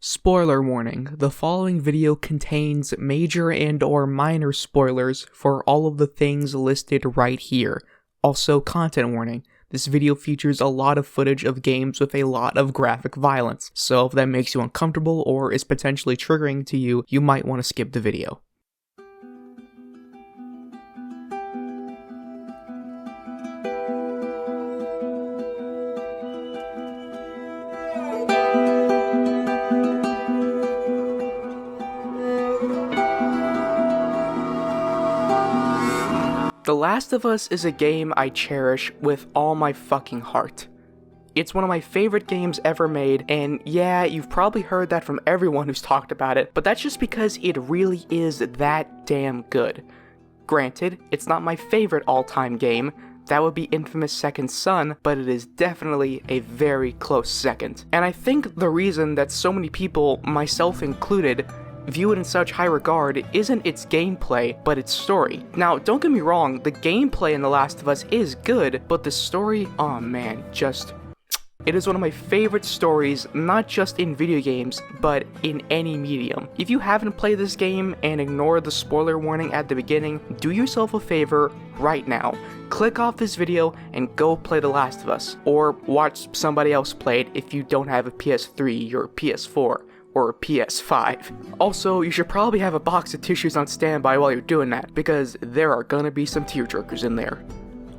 Spoiler warning, the following video contains major and/or minor spoilers for all of the things listed right here. Also, content warning, this video features a lot of footage of games with a lot of graphic violence, so if that makes you uncomfortable or is potentially triggering to you, you might want to skip the video. The Last of Us is a game I cherish with all my fucking heart. It's one of my favorite games ever made, and yeah, you've probably heard that from everyone who's talked about it, but that's just because it really is that damn good. Granted, it's not my favorite all-time game, that would be Infamous Second Son, but it is definitely a very close second. And I think the reason that so many people, myself included, view it in such high regard isn't its gameplay, but its story. Now, don't get me wrong, the gameplay in The Last of Us is good, but the story, oh man, it is one of my favorite stories, not just in video games, but in any medium. If you haven't played this game and ignored the spoiler warning at the beginning, do yourself a favor right now. Click off this video and go play The Last of Us, or watch somebody else play it if you don't have a PS3 or a PS4. Or a PS5. Also, you should probably have a box of tissues on standby while you're doing that, because there are gonna be some tearjerkers in there.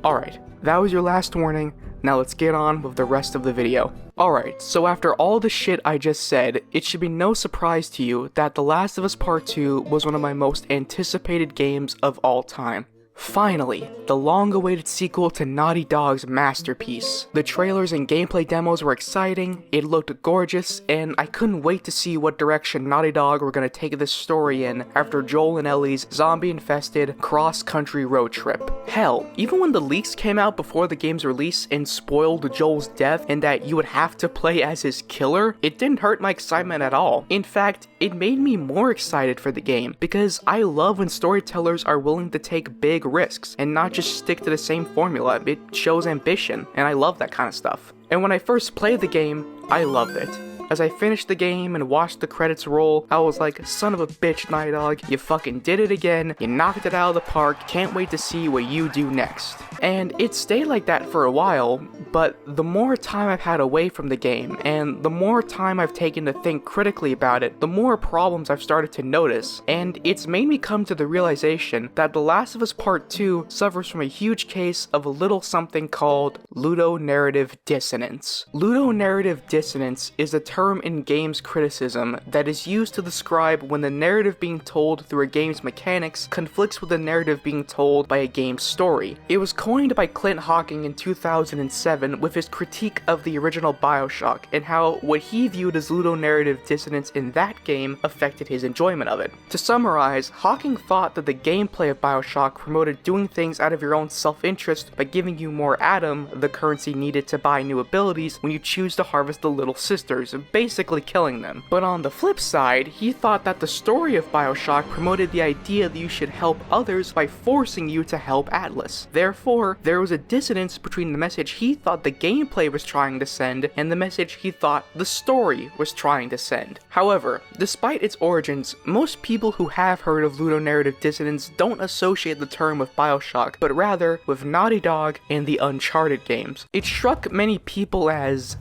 Alright, that was your last warning, now let's get on with the rest of the video. Alright, so after all the shit I just said, it should be no surprise to you that The Last of Us Part 2 was one of my most anticipated games of all time. Finally, the long-awaited sequel to Naughty Dog's masterpiece. The trailers and gameplay demos were exciting, it looked gorgeous, and I couldn't wait to see what direction Naughty Dog were gonna take this story in after Joel and Ellie's zombie-infested cross-country road trip. Hell, even when the leaks came out before the game's release and spoiled Joel's death and that you would have to play as his killer, it didn't hurt my excitement at all. In fact, it made me more excited for the game, because I love when storytellers are willing to take big risks and not just stick to the same formula. It shows ambition, and I love that kind of stuff. And when I first played the game, I loved it. As I finished the game and watched the credits roll, I was like, son of a bitch, Naughty Dog, you fucking did it again, you knocked it out of the park, can't wait to see what you do next. And it stayed like that for a while, but the more time I've had away from the game, and the more time I've taken to think critically about it, the more problems I've started to notice, and it's made me come to the realization that The Last of Us Part 2 suffers from a huge case of a little something called Ludonarrative Dissonance. Ludonarrative Dissonance is a term in games criticism that is used to describe when the narrative being told through a game's mechanics conflicts with the narrative being told by a game's story. It was coined by Clint Hawking in 2007 with his critique of the original BioShock and how what he viewed as ludonarrative dissonance in that game affected his enjoyment of it. To summarize, Hawking thought that the gameplay of BioShock promoted doing things out of your own self-interest by giving you more Adam, the currency needed to buy new abilities when you choose to harvest the Little Sisters, basically killing them. But on the flip side, he thought that the story of BioShock promoted the idea that you should help others by forcing you to help Atlas. Therefore, there was a dissonance between the message he thought the gameplay was trying to send and the message he thought the story was trying to send. However, despite its origins, most people who have heard of ludonarrative dissonance don't associate the term with BioShock, but rather with Naughty Dog and the Uncharted games. It struck many people as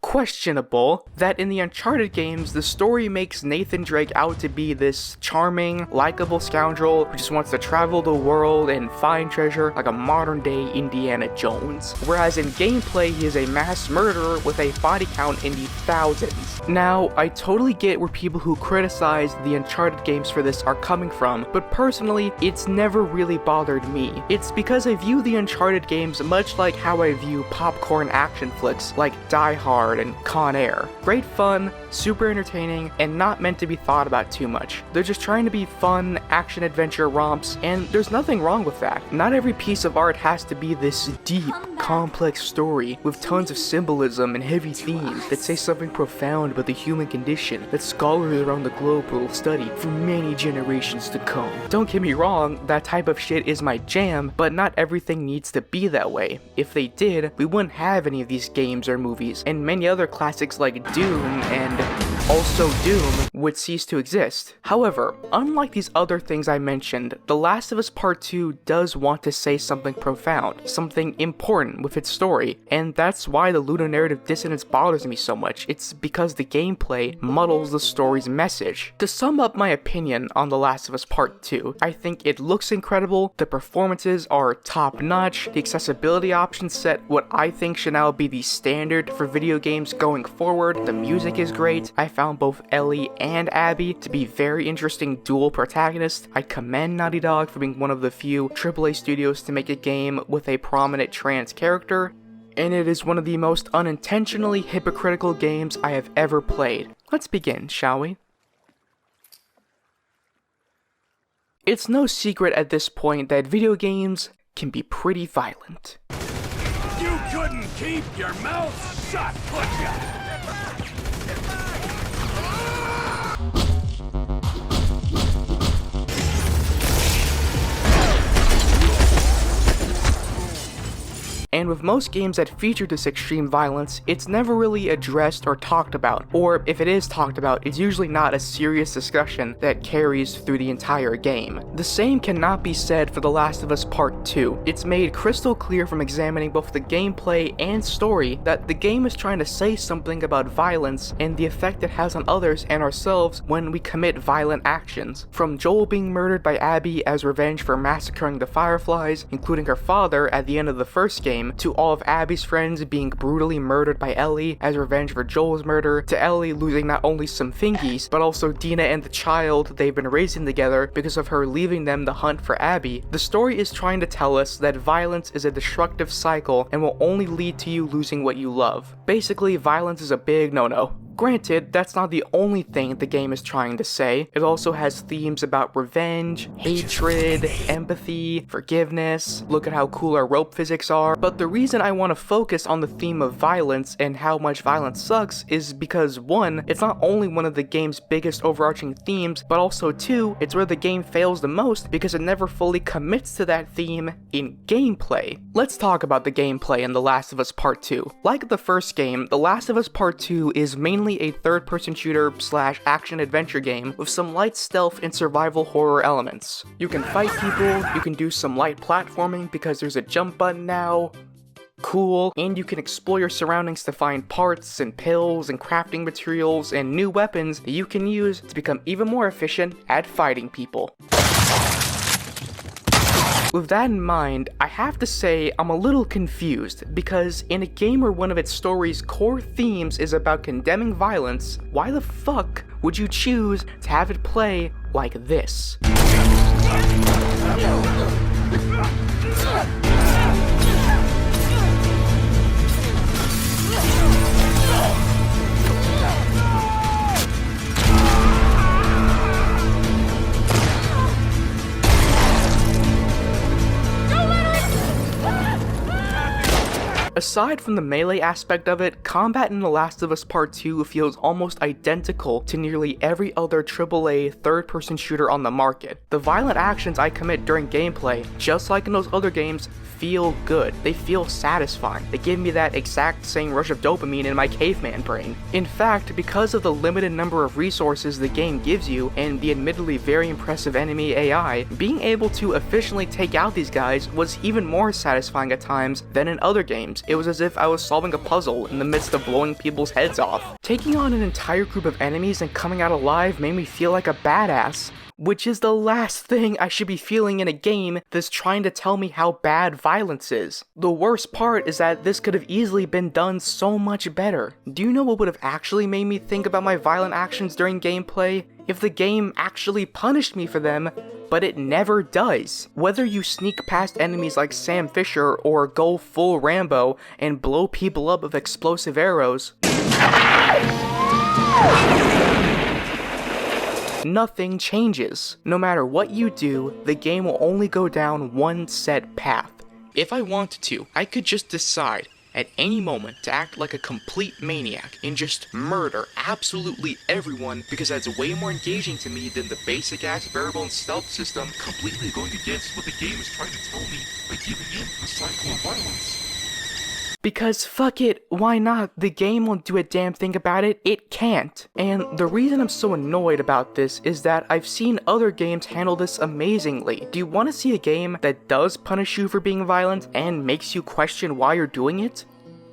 questionable that in the Uncharted games, the story makes Nathan Drake out to be this charming, likable scoundrel who just wants to travel the world and find treasure like a modern-day Indiana Jones. Whereas in gameplay, he is a mass murderer with a body count in the thousands. Now, I totally get where people who criticize the Uncharted games for this are coming from, but personally, it's never really bothered me. It's because I view the Uncharted games much like how I view popcorn action flicks like Die Hard and Con Air. Great fun, super entertaining, and not meant to be thought about too much. They're just trying to be fun, action-adventure romps, and there's nothing wrong with that. Not every piece of art has to be this deep, complex story with tons of symbolism and heavy themes that say something profound about the human condition that scholars around the globe will study for many generations to come. Don't get me wrong, that type of shit is my jam, but not everything needs to be that way. If they did, we wouldn't have any of these games or movies, and many other classics like Doom and also Doom would cease to exist. However, unlike these other things I mentioned, The Last of Us Part 2 does want to say something profound, something important with its story, and that's why the ludonarrative dissonance bothers me so much. It's because the gameplay muddles the story's message. To sum up my opinion on The Last of Us Part 2, I think it looks incredible, the performances are top-notch, the accessibility options set what I think should now be the standard for video games going forward, the music is great, I found both Ellie and Abby to be very interesting dual protagonists. I commend Naughty Dog for being one of the few AAA studios to make a game with a prominent trans character, and it is one of the most unintentionally hypocritical games I have ever played. Let's begin, shall we? It's no secret at this point that video games can be pretty violent. You couldn't keep your mouth shut, could ya? And with most games that feature this extreme violence, it's never really addressed or talked about, or if it is talked about, it's usually not a serious discussion that carries through the entire game. The same cannot be said for The Last of Us Part 2. It's made crystal clear from examining both the gameplay and story that the game is trying to say something about violence and the effect it has on others and ourselves when we commit violent actions. From Joel being murdered by Abby as revenge for massacring the Fireflies, including her father at the end of the first game, to all of Abby's friends being brutally murdered by Ellie as revenge for Joel's murder, to Ellie losing not only some fingies, but also Dina and the child they've been raising together because of her leaving them to hunt for Abby. The story is trying to tell us that violence is a destructive cycle and will only lead to you losing what you love. Basically, violence is a big no-no. Granted, that's not the only thing the game is trying to say. It also has themes about revenge, hatred, empathy, forgiveness. Look at how cool our rope physics are. But the reason I want to focus on the theme of violence and how much violence sucks is because 1, it's not only one of the game's biggest overarching themes, but also 2, it's where the game fails the most because it never fully commits to that theme in gameplay. Let's talk about the gameplay in The Last of Us Part 2. Like the first game, The Last of Us Part 2 is mainly a third-person shooter / action-adventure game with some light stealth and survival horror elements. You can fight people, you can do some light platforming because there's a jump button now, cool, and you can explore your surroundings to find parts and pills and crafting materials and new weapons that you can use to become even more efficient at fighting people. With that in mind, I have to say I'm a little confused, because in a game where one of its story's core themes is about condemning violence, why the fuck would you choose to have it play like this? Aside from the melee aspect of it, combat in The Last of Us Part 2 feels almost identical to nearly every other AAA third-person shooter on the market. The violent actions I commit during gameplay, just like in those other games, feel good. They feel satisfying. They give me that exact same rush of dopamine in my caveman brain. In fact, because of the limited number of resources the game gives you and the admittedly very impressive enemy AI, being able to efficiently take out these guys was even more satisfying at times than in other games. It was as if I was solving a puzzle in the midst of blowing people's heads off. Taking on an entire group of enemies and coming out alive made me feel like a badass, which is the last thing I should be feeling in a game that's trying to tell me how bad violence is. The worst part is that this could have easily been done so much better. Do you know what would have actually made me think about my violent actions during gameplay? If the game actually punished me for them, but it never does. Whether you sneak past enemies like Sam Fisher or go full Rambo and blow people up with explosive arrows, nothing changes. No matter what you do, the game will only go down one set path. If I wanted to, I could just decide at any moment to act like a complete maniac and just murder absolutely everyone, because that's way more engaging to me than the basic ass variable and stealth system, completely going against what the game is trying to tell me by giving in to the cycle of violence. Because fuck it, why not? The game won't do a damn thing about it, it can't. And the reason I'm so annoyed about this is that I've seen other games handle this amazingly. Do you want to see a game that does punish you for being violent and makes you question why you're doing it?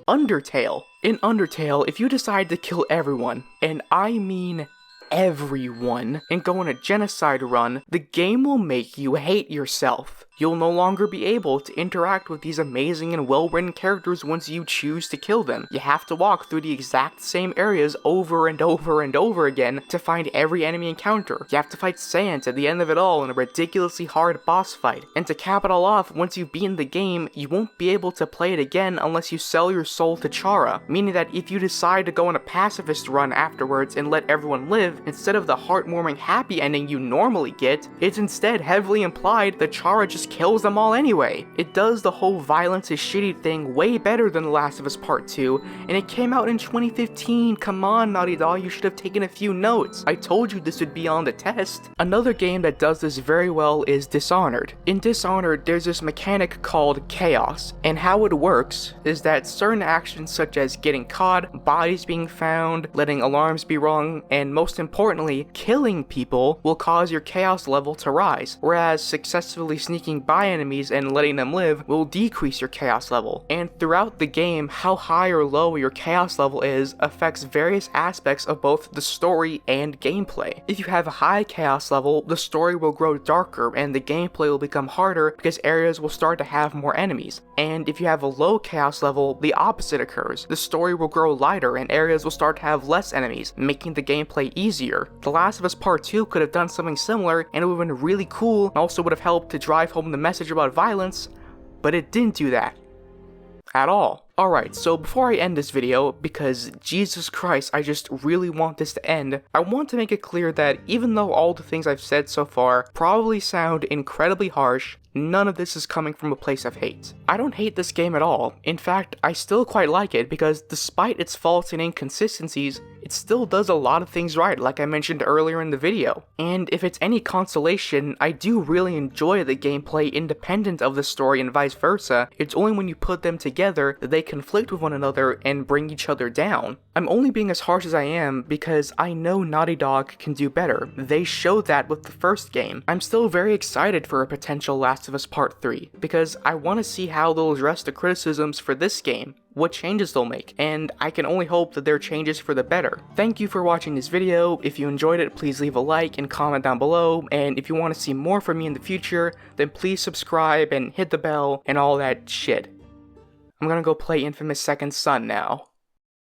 Undertale. In Undertale, if you decide to kill everyone, and I mean everyone, and go on a genocide run, the game will make you hate yourself. You'll no longer be able to interact with these amazing and well-written characters once you choose to kill them. You have to walk through the exact same areas over and over and over again to find every enemy encounter. You have to fight Sans at the end of it all in a ridiculously hard boss fight. And to cap it all off, once you've beaten the game, you won't be able to play it again unless you sell your soul to Chara, meaning that if you decide to go on a pacifist run afterwards and let everyone live, instead of the heartwarming happy ending you normally get, it's instead heavily implied that Chara just kills them all anyway. It does the whole violence is shitty thing way better than The Last of Us Part 2, and it came out in 2015. Come on, Naughty Dog, you should have taken a few notes. I told you this would be on the test. Another game that does this very well is Dishonored. In Dishonored, there's this mechanic called chaos, and how it works is that certain actions such as getting caught, bodies being found, letting alarms be rung, and most importantly, killing people will cause your chaos level to rise, whereas successfully sneaking by enemies and letting them live will decrease your chaos level. And throughout the game, how high or low your chaos level is affects various aspects of both the story and gameplay. If you have a high chaos level, the story will grow darker and the gameplay will become harder because areas will start to have more enemies. And if you have a low chaos level, the opposite occurs. The story will grow lighter and areas will start to have less enemies, making the gameplay easier. The Last of Us Part 2 could have done something similar and it would have been really cool and also would have helped to drive home the message about violence, but it didn't do that at all. Alright, so before I end this video, because Jesus Christ, I just really want this to end, I want to make it clear that even though all the things I've said so far probably sound incredibly harsh, none of this is coming from a place of hate. I don't hate this game at all. In fact, I still quite like it because despite its faults and inconsistencies, it still does a lot of things right, like I mentioned earlier in the video. And if it's any consolation, I do really enjoy the gameplay independent of the story and vice versa. It's only when you put them together that they conflict with one another and bring each other down. I'm only being as harsh as I am because I know Naughty Dog can do better. They showed that with the first game. I'm still very excited for a potential Last of Us Part 3 because I want to see how they'll address the criticisms for this game, what changes they'll make, and I can only hope that they're changes for the better. Thank you for watching this video. If you enjoyed it, please leave a like and comment down below, and if you want to see more from me in the future, then please subscribe and hit the bell and all that shit. I'm gonna go play Infamous Second Son now.